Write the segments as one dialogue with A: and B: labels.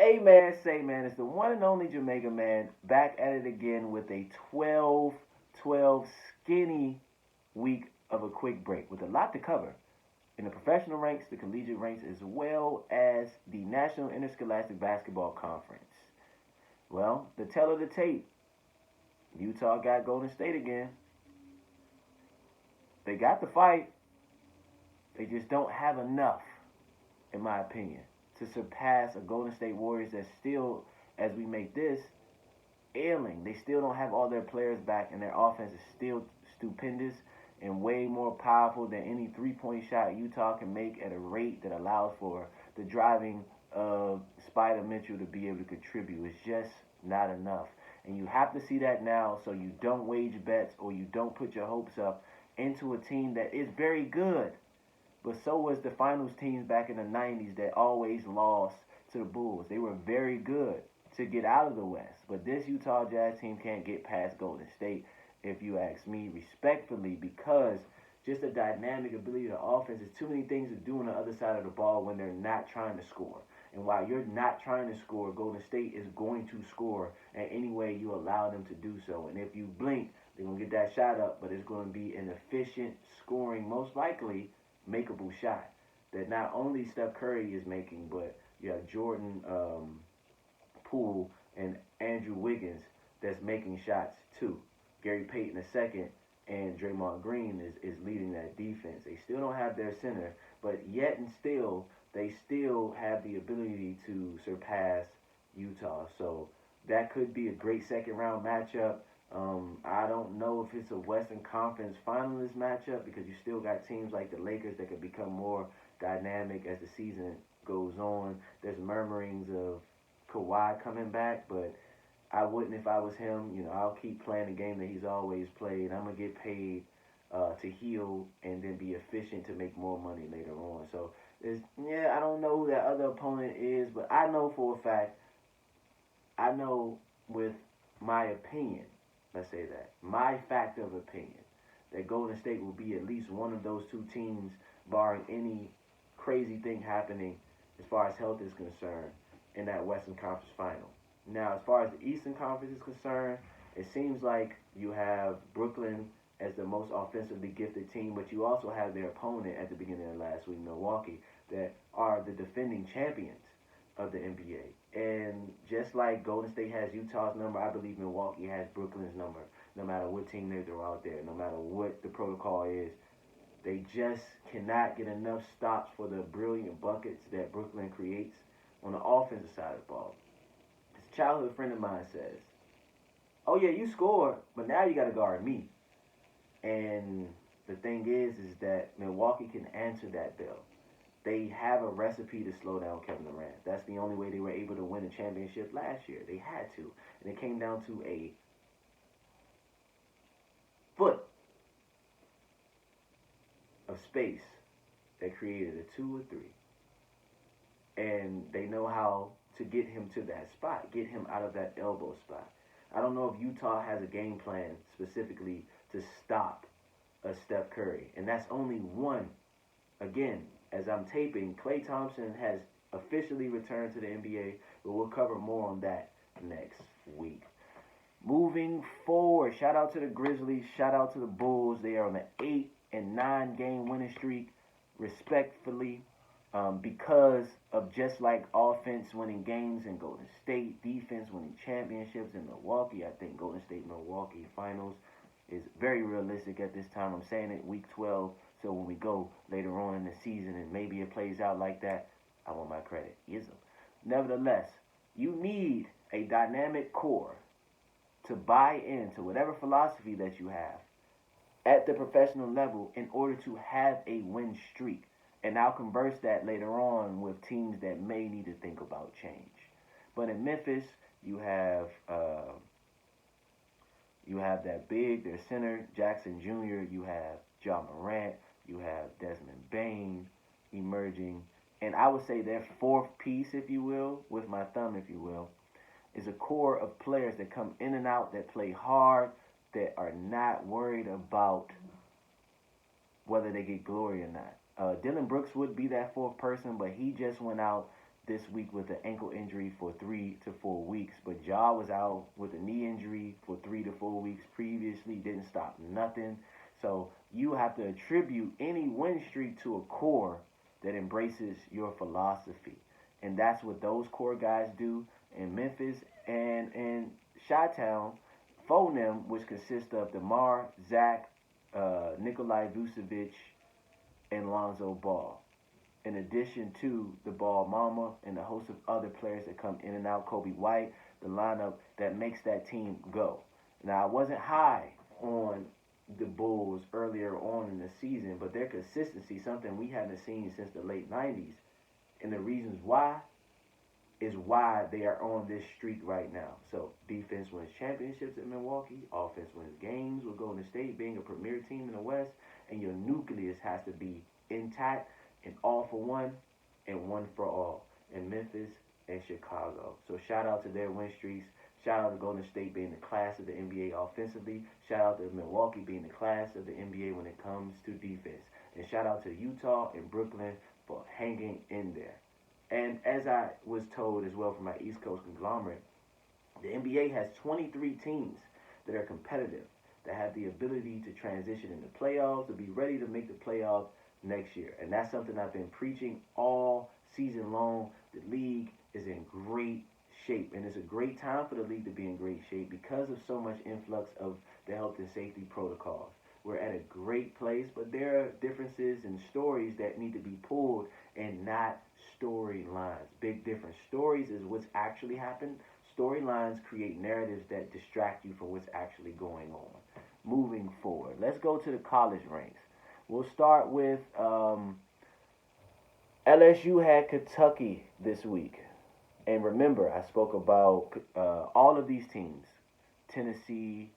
A: Hey man, say man, it's the one and only Jamaica man back at it again with a 12-12 skinny week of a quick break with a lot to cover in the professional ranks, the collegiate ranks, as well as the National Interscholastic Basketball Conference. Well, the tell of the tape, Utah got Golden State again. They got the fight. They just don't have enough, in my opinion, to surpass a Golden State Warriors that's still, as we make this, ailing. They still don't have all their players back, and their offense is still stupendous and way more powerful than any three-point shot Utah can make at a rate that allows for the driving of Spider Mitchell to be able to contribute. It's just not enough. And you have to see that now so you don't wage bets or you don't put your hopes up into a team that is very good. But so was the finals teams back in the 90s that always lost to the Bulls. They were very good to get out of the West. But this Utah Jazz team can't get past Golden State, if you ask me, respectfully, because just the dynamic ability of the offense is too many things to do on the other side of the ball when they're not trying to score. And while you're not trying to score, Golden State is going to score in any way you allow them to do so. And if you blink, they're going to get that shot up, but it's going to be an efficient scoring, most likely makeable shot that not only Steph Curry is making, but you have Jordan Poole and Andrew Wiggins that's making shots too. Gary Payton II and Draymond Green is leading that defense. They still don't have their center, but yet and still, they still have the ability to surpass Utah. So that could be a great second round matchup. I don't know if it's a Western Conference finalist matchup because you still got teams like the Lakers that could become more dynamic as the season goes on. There's murmurings of Kawhi coming back, but I wouldn't if I was him. I'll keep playing the game that he's always played. I'm going to get paid to heal and then be efficient to make more money later on. So, I don't know who that other opponent is, but I know for a fact, I know with my opinion, let's say that, my factor of opinion, that Golden State will be at least one of those two teams, barring any crazy thing happening as far as health is concerned, in that Western Conference final. Now, as far as the Eastern Conference is concerned, it seems like you have Brooklyn as the most offensively gifted team, but you also have their opponent at the beginning of last week, Milwaukee, that are the defending champions of the NBA. And just like Golden State has Utah's number, I believe Milwaukee has Brooklyn's number, no matter what team they throw out there, no matter what the protocol is. They just cannot get enough stops for the brilliant buckets that Brooklyn creates on the offensive side of the ball. As a childhood friend of mine says, oh yeah, you scored, but now you got to guard me. And the thing is that Milwaukee can answer that bill. They have a recipe to slow down Kevin Durant. That's the only way they were able to win a championship last year. They had to. And it came down to a foot of space that created a 2 or 3. And they know how to get him to that spot, get him out of that elbow spot. I don't know if Utah has a game plan specifically to stop a Steph Curry. And that's only one. Again, as I'm taping, Klay Thompson has officially returned to the NBA, but we'll cover more on that next week. Moving forward, shout out to the Grizzlies, shout out to the Bulls. They are on an 8 and 9 game winning streak, respectfully, because of just like offense winning games in Golden State, defense winning championships in Milwaukee. I think Golden State Milwaukee finals is very realistic at this time. I'm saying it week 12. So when we go later on in the season and maybe it plays out like that, I want my credit. Nevertheless, you need a dynamic core to buy into whatever philosophy that you have at the professional level in order to have a win streak. And I'll converse that later on with teams that may need to think about change. But in Memphis, you have that big, their center, Jackson Jr., you have Ja Morant, you have Desmond Bane emerging. And I would say their fourth piece, if you will, with my thumb, if you will, is a core of players that come in and out, that play hard, that are not worried about whether they get glory or not. Dylan Brooks would be that fourth person, but he just went out this week with an ankle injury for 3 to 4 weeks. But Ja was out with a knee injury for 3 to 4 weeks previously, didn't stop nothing. So you have to attribute any win streak to a core that embraces your philosophy. And that's what those core guys do in Memphis and in Chi-Town. Phonem, which consists of DeMar, Zach, Nikolai Vucevic, and Lonzo Ball. In addition to the Ball Mama and a host of other players that come in and out, Kobe White, the lineup that makes that team go. Now, I wasn't high on the Bulls earlier on in the season, but their consistency, something we haven't seen since the late 90s, and the reasons why is why they are on this streak right now. So defense wins championships at Milwaukee, offense wins games with Golden State being a premier team in the West, and your nucleus has to be intact and all for one and one for all in Memphis and Chicago. So shout out to their win streaks. Shout out to Golden State being the class of the NBA offensively. Shout out to Milwaukee being the class of the NBA when it comes to defense. And shout out to Utah and Brooklyn for hanging in there. And as I was told as well from my East Coast conglomerate, the NBA has 23 teams that are competitive, that have the ability to transition into playoffs, to be ready to make the playoffs next year. And that's something I've been preaching all season long. The league is in great shape, and it's a great time for the league to be in great shape because of so much influx of the health and safety protocols. We're at a great place, but there are differences and stories that need to be pulled and not storylines. Big difference. Stories is what's actually happened. Storylines create narratives that distract you from what's actually going on. Moving forward, let's go to the college ranks. We'll start with LSU had Kentucky this week. And remember, I spoke about all of these teams. Tennessee,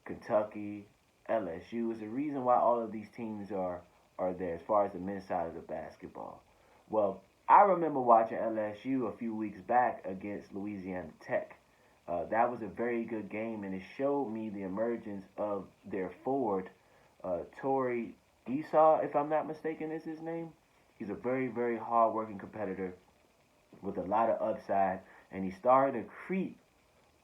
A: Kentucky, LSU. Is the reason why all of these teams are there as far as the men's side of the basketball. Well, I remember watching LSU a few weeks back against Louisiana Tech. That was a very good game, and it showed me the emergence of their forward, Torrey Esau, if I'm not mistaken, is his name. He's a very, very hard-working competitor with a lot of upside, and he started to creep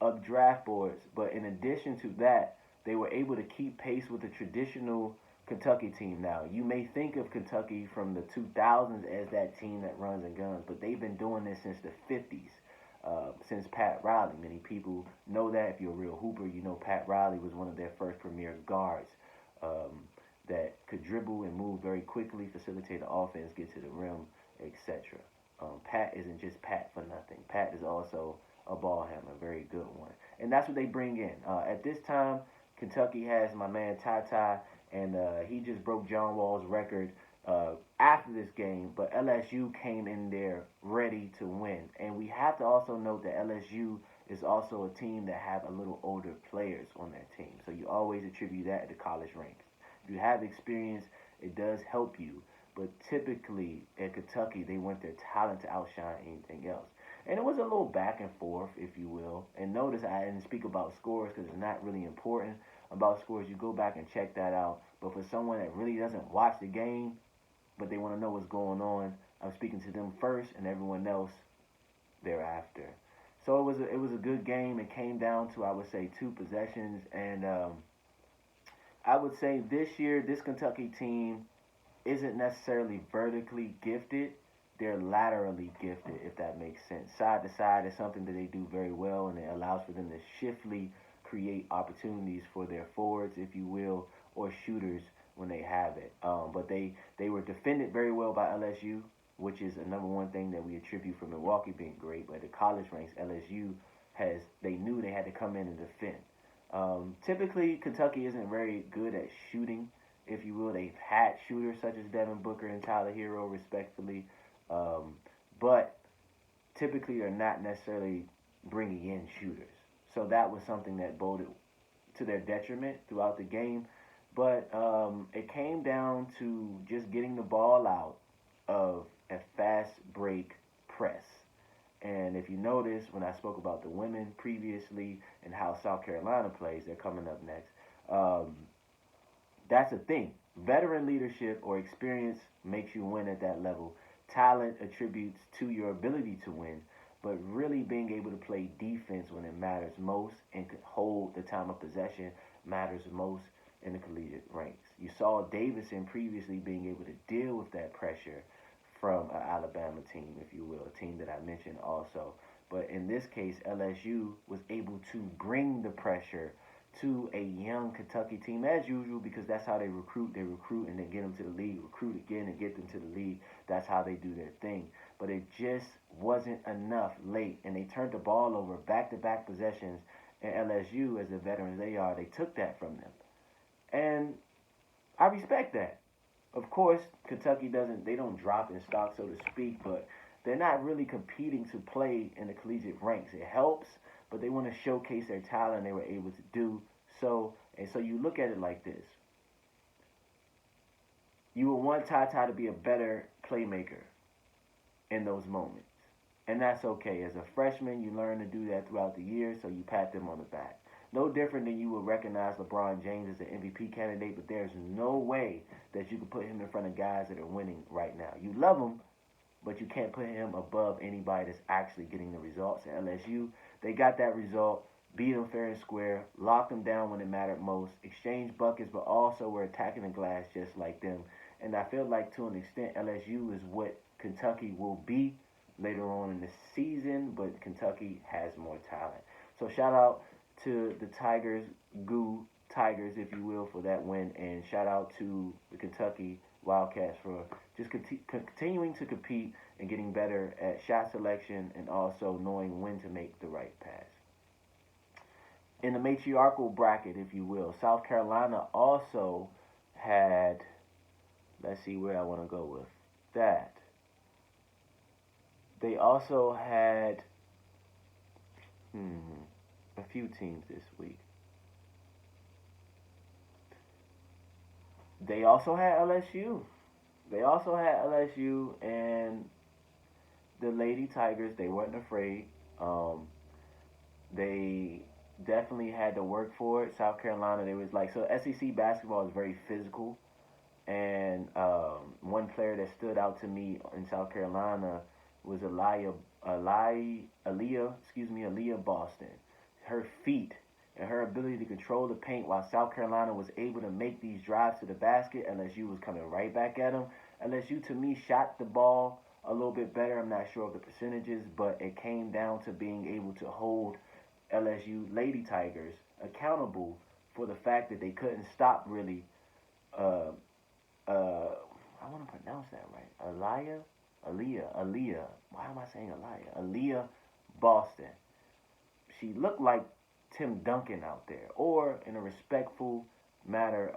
A: up draft boards. But in addition to that, they were able to keep pace with the traditional Kentucky team. Now, you may think of Kentucky from the 2000s as that team that runs and guns, but they've been doing this since the 50s, since Pat Riley. Many people know that. If you're a real hooper, you know Pat Riley was one of their first premier guards that could dribble and move very quickly, facilitate the offense, get to the rim, etc. Pat isn't just Pat for nothing. Pat is also a ball handler, a very good one. And that's what they bring in. At this time, Kentucky has my man Ty, and he just broke John Wall's record after this game. But LSU came in there ready to win. And we have to also note that LSU is also a team that have a little older players on their team. So you always attribute that to college ranks. If you have experience, it does help you. But typically at Kentucky, they want their talent to outshine anything else. And it was a little back and forth, if you will. And notice I didn't speak about scores because it's not really important about scores. You go back and check that out. But for someone that really doesn't watch the game, but they want to know what's going on, I'm speaking to them first and everyone else thereafter. So it was a good game. It came down to, I would say, 2 possessions. And I would say this year, this Kentucky team isn't necessarily vertically gifted. They're laterally gifted, if that makes sense. Side to side is something that they do very well, and it allows for them to shiftly create opportunities for their forwards, if you will, or shooters when they have it. But they were defended very well by LSU, which is a number one thing that we attribute for Milwaukee being great. But the college ranks, LSU they knew they had to come in and defend. Typically, Kentucky isn't very good at shooting, if you will. They've had shooters such as Devin Booker and Tyler Hero, respectfully. But typically they're not necessarily bringing in shooters. So that was something that boded to their detriment throughout the game. But it came down to just getting the ball out of a fast break press. And if you notice, when I spoke about the women previously and how South Carolina plays, they're coming up next. That's a thing. Veteran leadership or experience makes you win at that level. talent attributes to your ability to win, but really being able to play defense when it matters most and could hold the time of possession matters most in the collegiate ranks. You saw Davidson previously being able to deal with that pressure from an Alabama team, if you will, a team that I mentioned also. But in this case, LSU was able to bring the pressure to a young Kentucky team as usual, because that's how they recruit. They recruit and then get them to the league, recruit again and get them to the league. That's how they do their thing. But it just wasn't enough late, and they turned the ball over back-to-back possessions, and LSU, as the veterans they are, they took that from them. And I respect that. Of course, Kentucky they don't drop in stock, so to speak, but they're not really competing to play in the collegiate ranks. It helps, but they want to showcase their talent they were able to do so. And so you look at it like this. You would want Tata to be a better playmaker in those moments. And that's okay. As a freshman, you learn to do that throughout the year, so you pat them on the back. No different than you would recognize LeBron James as an MVP candidate, but there's no way that you can put him in front of guys that are winning right now. You love him, but you can't put him above anybody that's actually getting the results. At LSU, they got that result, beat them fair and square, locked them down when it mattered most, exchanged buckets, but also were attacking the glass just like them. And I feel like to an extent, LSU is what Kentucky will be later on in the season, but Kentucky has more talent. So shout out to the Tigers, Tigers, if you will, for that win, and shout out to the Kentucky Wildcats for just continuing to compete and getting better at shot selection and also knowing when to make the right pass. In the matriarchal bracket, if you will, South Carolina also had, let's see where I want to go with that. They also had a few teams this week. They also had LSU. And the Lady Tigers, they weren't afraid. They definitely had to work for it. South Carolina, they was like, so SEC basketball is very physical. And one player that stood out to me in South Carolina was Aaliyah Boston. Her feet and her ability to control the paint while South Carolina was able to make these drives to the basket. LSU was coming right back at them. LSU, to me, shot the ball a little bit better. I'm not sure of the percentages, but it came down to being able to hold LSU Lady Tigers accountable for the fact that they couldn't stop really. I want to pronounce that right. Aaliyah. Why am I saying Aaliyah? Aaliyah Boston. She looked like Tim Duncan out there, or in a respectful matter.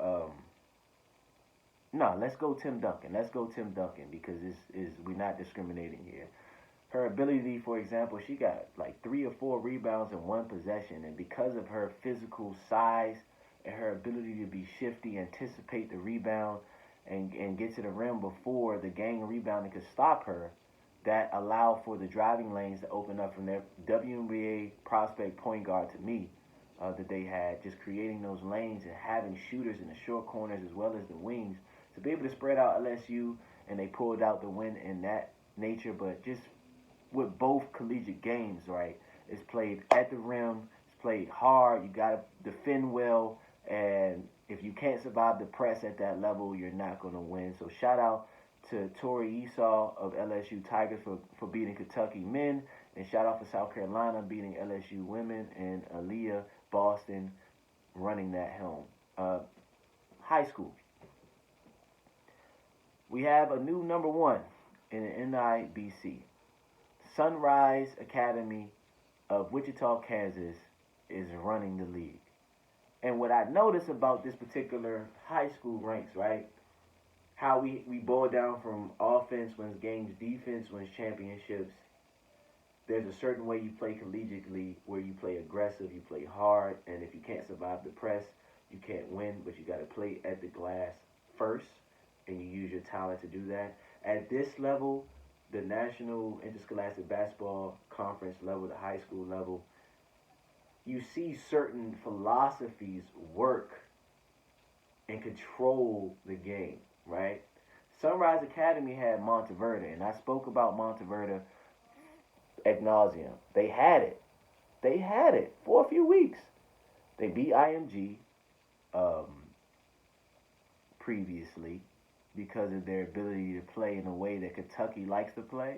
A: Let's go Tim Duncan. Because we're not discriminating here. Her ability, for example, she got like 3 or 4 rebounds in one possession, and because of her physical size and her ability to be shifty, anticipate the rebound, and get to the rim before the gang rebounding could stop her, that allowed for the driving lanes to open up from their WNBA prospect point guard to me that they had, just creating those lanes and having shooters in the short corners as well as the wings to be able to spread out LSU, and they pulled out the win in that nature. But just with both collegiate games, right, it's played at the rim, it's played hard, you got to defend well, and if you can't survive the press at that level, you're not going to win. So shout out to Tori Esau of LSU Tigers for beating Kentucky men, and shout out for South Carolina beating LSU women, and Aaliyah Boston running that helm. High school. We have a new number 1 in the NIBC. Sunrise Academy of Wichita, Kansas is running the league. And what I notice about this particular high school ranks, right, how we boil down from offense wins games, defense wins championships. There's a certain way you play collegiately where you play aggressive, you play hard, and if you can't survive the press, you can't win, but you got to play at the glass first, and you use your talent to do that. At this level, the National Interscholastic Basketball Conference level, the high school level, you see certain philosophies work and control the game, right? Sunrise Academy had Monteverde, and I spoke about Monteverde ad nauseum. They had it. They had it for a few weeks. They beat IMG um, previously because of their ability to play in a way that Kentucky likes to play.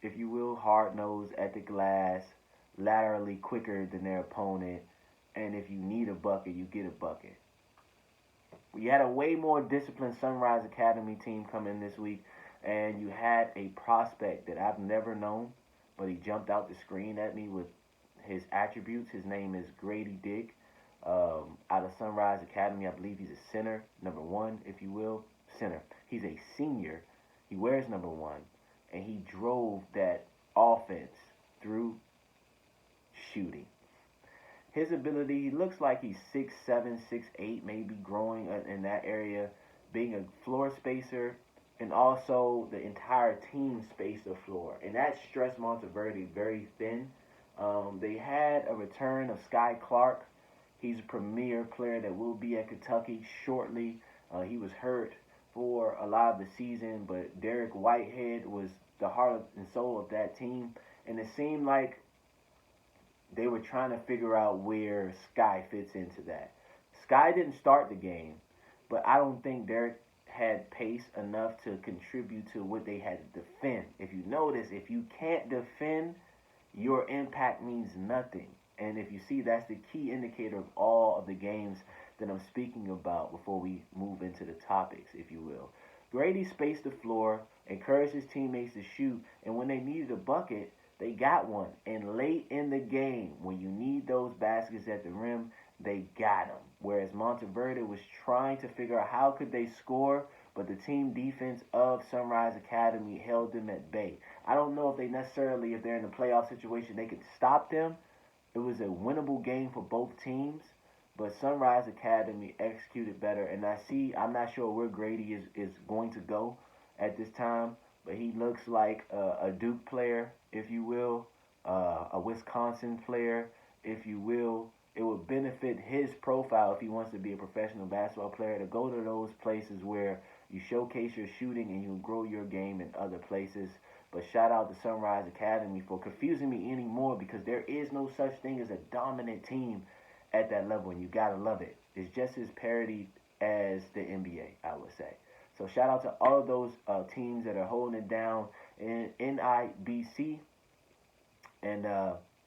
A: If you will, hard nosed at the glass, laterally quicker than their opponent, and if you need a bucket, you get a bucket. You had a way more disciplined Sunrise Academy team come in this week, and you had a prospect that I've never known, but he jumped out the screen at me with his attributes. His name is Grady Dick, out of Sunrise Academy. I believe he's a center, number one, if you will, center. He's a senior. He wears number one, and he drove that offense through shooting. His ability, he looks like he's 6'7", 6'8", maybe growing in that area, being a floor spacer, and also the entire team spaced the floor. And that stressed Monteverde very thin. They had a return of Sky Clark. He's a premier player that will be at Kentucky shortly. He was hurt for a lot of the season, but Derek Whitehead was the heart and soul of that team. And it seemed like they were trying to figure out where Sky fits into that. Sky didn't start the game, but I don't think Derek had pace enough to contribute to what they had to defend. If you notice, if you can't defend, your impact means nothing. And if you see, that's the key indicator of all of the games that I'm speaking about before we move into the topics, if you will. Grady spaced the floor, encouraged his teammates to shoot, and when they needed a bucket, they got one. And late in the game, when you need those baskets at the rim, they got them. Whereas Monteverde was trying to figure out how could they score, but the team defense of Sunrise Academy held them at bay. I don't know if they necessarily, if they're in a playoff situation, they could stop them. It was a winnable game for both teams, but Sunrise Academy executed better. And I'm not sure where Grady is going to go at this time, but he looks like a Duke player, if you will, a Wisconsin player, if you will. It would benefit his profile if he wants to be a professional basketball player to go to those places where you showcase your shooting and you grow your game in other places. But shout out to Sunrise Academy for confusing me anymore, because there is no such thing as a dominant team at that level, and you gotta love it. It's just as parodied as the NBA, I would say. So shout out to all of those teams that are holding it down in NIBC. And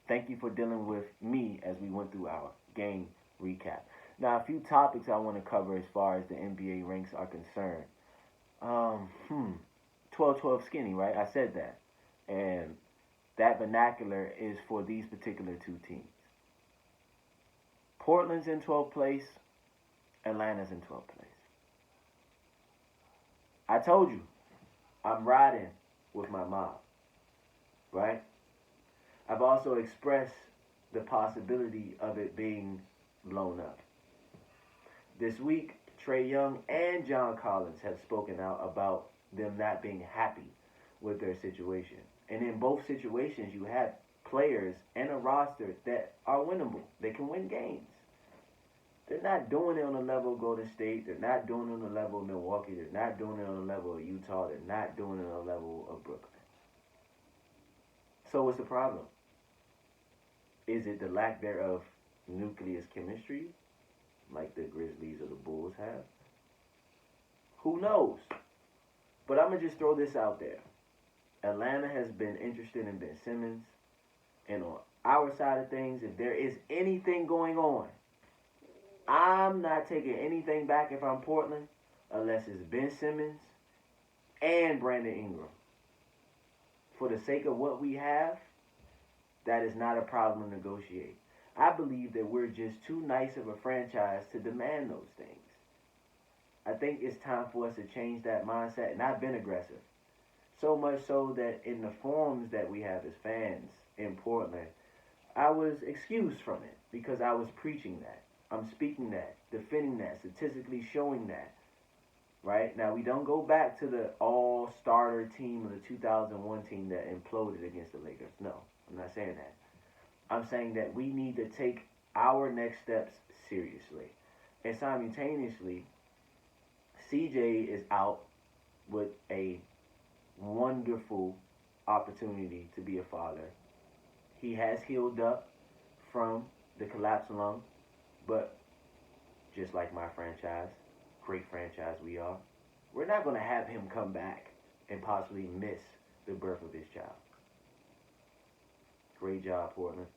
A: thank you for dealing with me as we went through our game recap. Now, a few topics I want to cover as far as the NBA ranks are concerned. 12-12 skinny, right? I said that. And that vernacular is for these particular two teams. Portland's in 12th place. Atlanta's in 12th place. I told you, I'm riding with my mob, right? I've also expressed the possibility of it being blown up. This week, Trae Young and John Collins have spoken out about them not being happy with their situation. And in both situations, you have players and a roster that are winnable. They can win games. They're not doing it on the level of Golden State. They're not doing it on the level of Milwaukee. They're not doing it on the level of Utah. They're not doing it on the level of Brooklyn. So what's the problem? Is it the lack thereof nucleus chemistry, like the Grizzlies or the Bulls have? Who knows? But I'm going to just throw this out there. Atlanta has been interested in Ben Simmons. And on our side of things, if there is anything going on, I'm not taking anything back if I'm Portland unless it's Ben Simmons and Brandon Ingram. For the sake of what we have, that is not a problem to negotiate. I believe that we're just too nice of a franchise to demand those things. I think it's time for us to change that mindset, and I've been aggressive. So much so that in the forums that we have as fans in Portland, I was excused from it because I was preaching that. I'm speaking that, defending that, statistically showing that. Right? Now, we don't go back to the all-starter team of the 2001 team that imploded against the Lakers. No, I'm not saying that. I'm saying that we need to take our next steps seriously. And simultaneously, CJ is out with a wonderful opportunity to be a father. He has healed up from the collapsed lung, but just like my franchise, great franchise we are, we're not going to have him come back and possibly miss the birth of his child. Great job, Portland.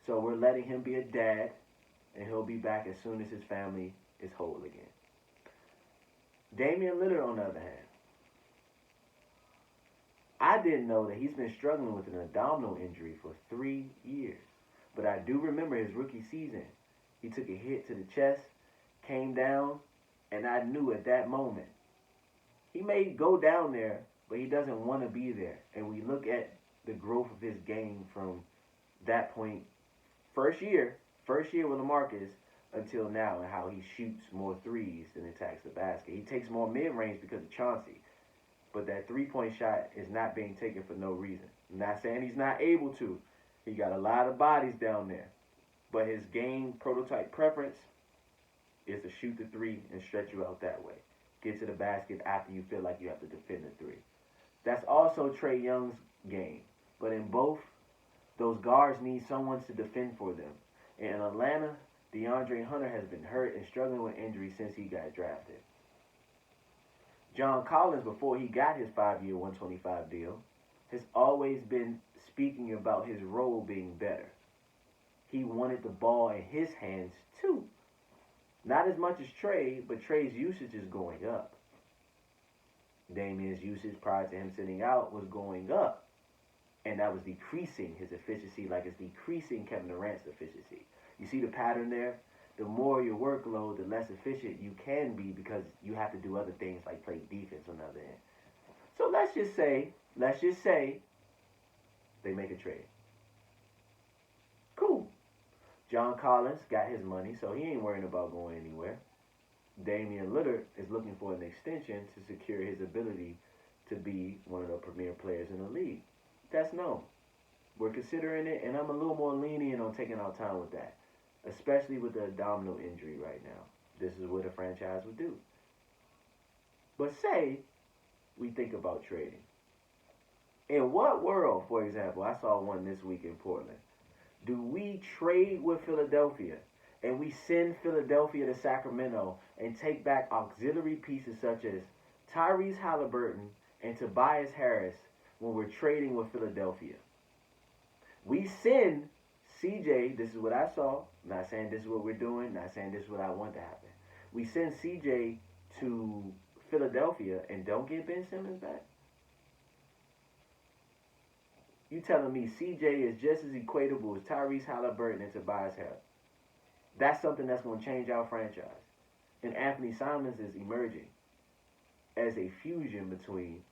A: So we're letting him be a dad, and he'll be back as soon as his family is whole again. Damian Lillard, on the other hand, I didn't know that he's been struggling with an abdominal injury for 3 years. But I do remember his rookie season. He took a hit to the chest, came down, and I knew at that moment, he may go down there, but he doesn't want to be there. And we look at the growth of his game from that point, first year with LaMarcus, until now, and how he shoots more threes than attacks the basket. He takes more mid-range because of Chauncey. But that three-point shot is not being taken for no reason. I'm not saying he's not able to. He got a lot of bodies down there. But his game prototype preference is to shoot the three and stretch you out that way. Get to the basket after you feel like you have to defend the three. That's also Trae Young's game. But in both, those guards need someone to defend for them. And in Atlanta, DeAndre Hunter has been hurt and struggling with injury since he got drafted. John Collins, before he got his 5-year, $125 deal, has always been speaking about his role being better. He wanted the ball in his hands too. Not as much as Trae, but Trae's usage is going up. Damian's usage prior to him sitting out was going up. And that was decreasing his efficiency like it's decreasing Kevin Durant's efficiency. You see the pattern there? The more your workload, the less efficient you can be because you have to do other things like play defense on the other end. So let's just say they make a trade. Cool. John Collins got his money, so he ain't worrying about going anywhere. Damian Lillard is looking for an extension to secure his ability to be one of the premier players in the league. That's known. We're considering it, and I'm a little more lenient on taking our time with that, especially with the abdominal injury right now. This is what a franchise would do. But say we think about trading. In what world, for example, I saw one this week in Portland, do we trade with Philadelphia and we send Philadelphia to Sacramento and take back auxiliary pieces such as Tyrese Halliburton and Tobias Harris when we're trading with Philadelphia? We send CJ, this is what I saw, not saying this is what we're doing, not saying this is what I want to happen. We send CJ to Philadelphia and don't get Ben Simmons back? You telling me CJ is just as equatable as Tyrese Halliburton and Tobias Harris? That's something that's going to change our franchise. And Anthony Simons is emerging as a fusion between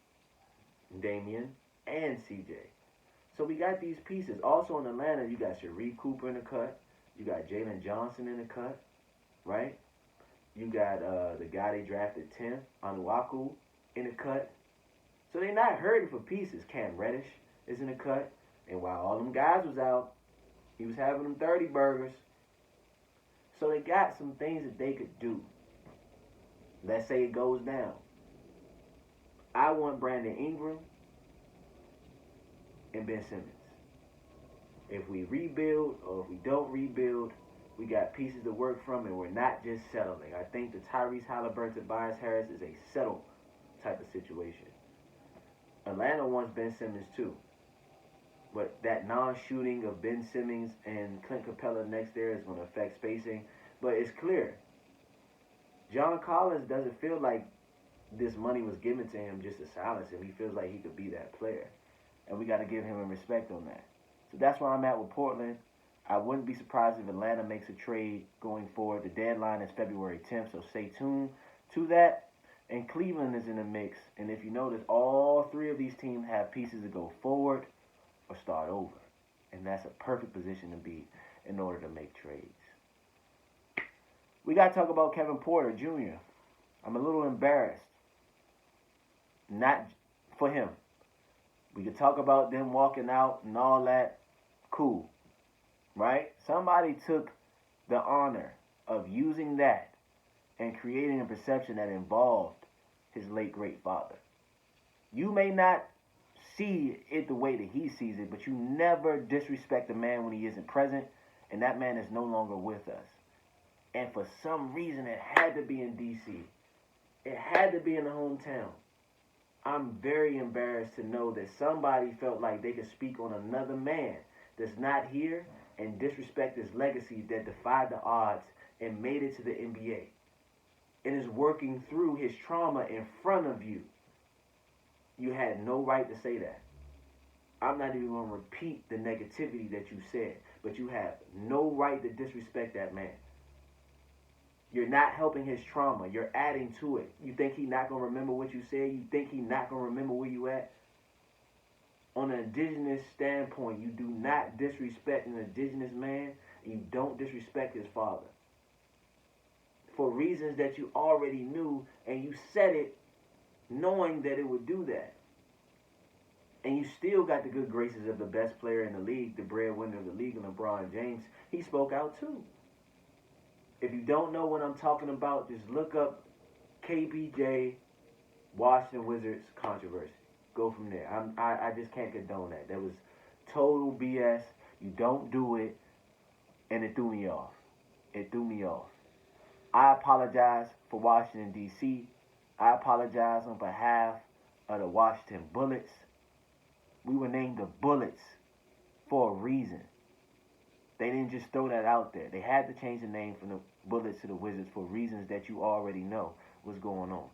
A: Damian and CJ. So we got these pieces. Also in Atlanta, you got Sharife Cooper in the cut. You got Jalen Johnson in the cut, right? You got the guy they drafted 10th, Onuaku, in the cut. So they're not hurting for pieces. Cam Reddish is in the cut. And while all them guys was out, he was having them 30 burgers. So they got some things that they could do. Let's say it goes down. I want Brandon Ingram and Ben Simmons. If we rebuild or if we don't rebuild, we got pieces to work from and we're not just settling. I think the Tyrese Halliburton, Tobias Harris is a settle type of situation. Atlanta wants Ben Simmons too. But that non-shooting of Ben Simmons and Clint Capella next there is going to affect spacing. But it's clear. John Collins doesn't feel like this money was given to him just to silence him. He feels like he could be that player. And we got to give him a respect on that. So that's where I'm at with Portland. I wouldn't be surprised if Atlanta makes a trade going forward. The deadline is February 10th, so stay tuned to that. And Cleveland is in the mix. And if you notice, all three of these teams have pieces to go forward or start over. And that's a perfect position to be in order to make trades. We got to talk about Kevin Porter Jr. I'm a little embarrassed. Not for him. We could talk about them walking out and all that. Cool. Right? Somebody took the honor of using that and creating a perception that involved his late great father. You may not see it the way that he sees it, but you never disrespect a man when he isn't present, and that man is no longer with us. And for some reason, it had to be in D.C. It had to be in the hometown. I'm very embarrassed to know that somebody felt like they could speak on another man that's not here and disrespect his legacy that defied the odds and made it to the NBA and is working through his trauma in front of you. You had no right to say that. I'm not even going to repeat the negativity that you said, but you have no right to disrespect that man. You're not helping his trauma. You're adding to it. You think he's not going to remember what you said? You think he's not going to remember where you at? On an indigenous standpoint, you do not disrespect an indigenous man, and you don't disrespect his father. For reasons that you already knew, and you said it knowing that it would do that. And you still got the good graces of the best player in the league, the breadwinner of the league, and LeBron James. He spoke out too. If you don't know what I'm talking about, just look up KPJ Washington Wizards controversy. Go from there. I just can't condone that. That was total BS. You don't do it, and it threw me off. It threw me off. I apologize for Washington, D.C. I apologize on behalf of the Washington Bullets. We were named the Bullets for a reason. They didn't just throw that out there. They had to change the name from the Bullets to the Wizards for reasons that you already know what's going on.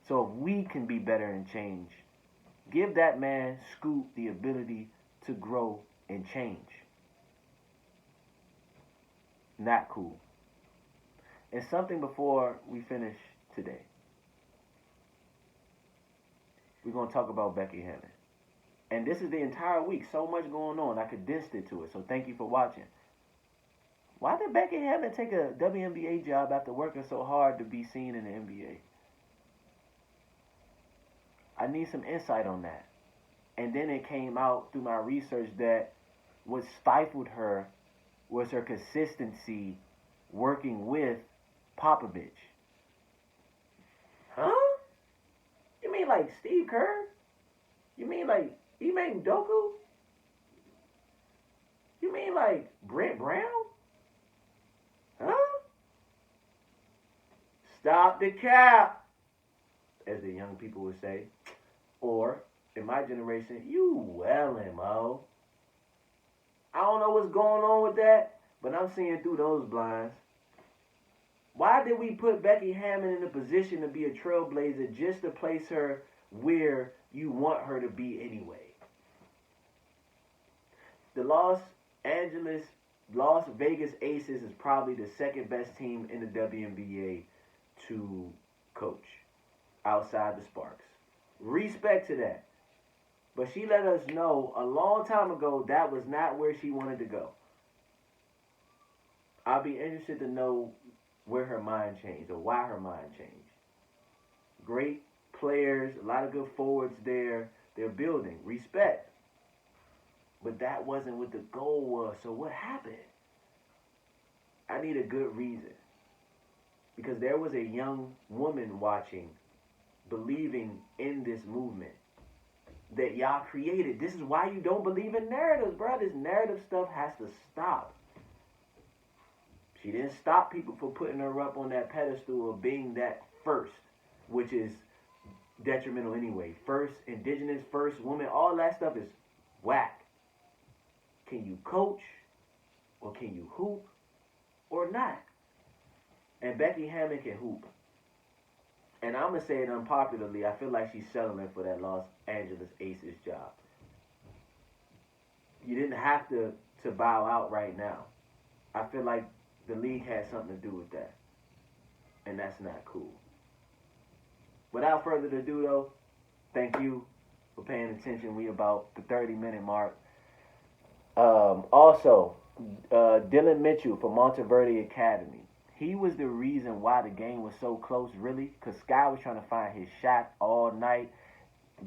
A: So if we can be better and change, give that man, Scoot, the ability to grow and change. Not cool. And something before we finish today. We're going to talk about Becky Hammon. And this is the entire week. So much going on. I condensed it to it. So thank you for watching. Why did Becky Hammon take a WNBA job after working so hard to be seen in the NBA? I need some insight on that. And then it came out through my research that what stifled her was her consistency working with Popovich. Huh? You mean like Steve Kerr? You mean like Ime Udoka? You mean like Brett Brown? Huh? Stop the cap, as the young people would say. Or, in my generation, you wellin', Mo. I don't know what's going on with that, but I'm seeing through those blinds. Why did we put Becky Hammon in a position to be a trailblazer just to place her where you want her to be anyway? The Las Vegas Aces is probably the second best team in the WNBA to coach outside the Sparks. Respect to that. But she let us know a long time ago that was not where she wanted to go. I'll be interested to know where her mind changed or why her mind changed. Great players, a lot of good forwards there. They're building. Respect. But that wasn't what the goal was. So what happened? I need a good reason. Because there was a young woman watching, believing in this movement that y'all created. This is why you don't believe in narratives, bro. This narrative stuff has to stop. She didn't stop people from putting her up on that pedestal of being that first, which is detrimental anyway. First, indigenous, first woman, all that stuff is whack. Can you coach, or can you hoop, or not? And Becky Hammon can hoop. And I'm going to say it unpopularly, I feel like she's settling for that Los Angeles Aces job. You didn't have to bow out right now. I feel like the league had something to do with that. And that's not cool. Without further ado, though, thank you for paying attention. We about the 30-minute mark. Also, Dylan Mitchell from Monteverde Academy. He was the reason why the game was so close, really, because Sky was trying to find his shot all night.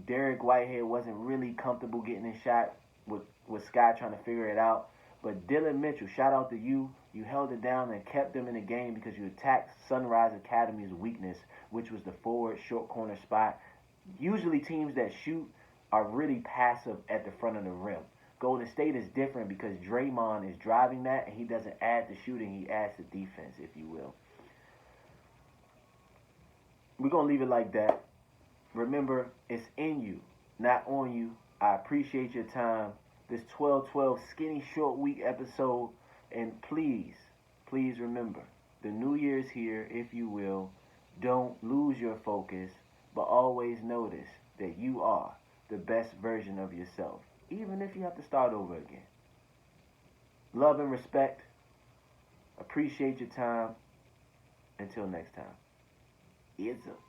A: Derek Whitehead wasn't really comfortable getting his shot with Sky trying to figure it out. But Dylan Mitchell, shout out to you. You held it down and kept them in the game because you attacked Sunrise Academy's weakness, which was the forward short corner spot. Usually teams that shoot are really passive at the front of the rim. Golden State is different because Draymond is driving that, and he doesn't add the shooting, he adds the defense, if you will. We're going to leave it like that. Remember, it's in you, not on you. I appreciate your time. This 12-12 skinny short week episode. And please, please remember, the new year's here, if you will. Don't lose your focus, but always notice that you are the best version of yourself, even if you have to start over again. Love and respect. Appreciate your time. Until next time. It's up.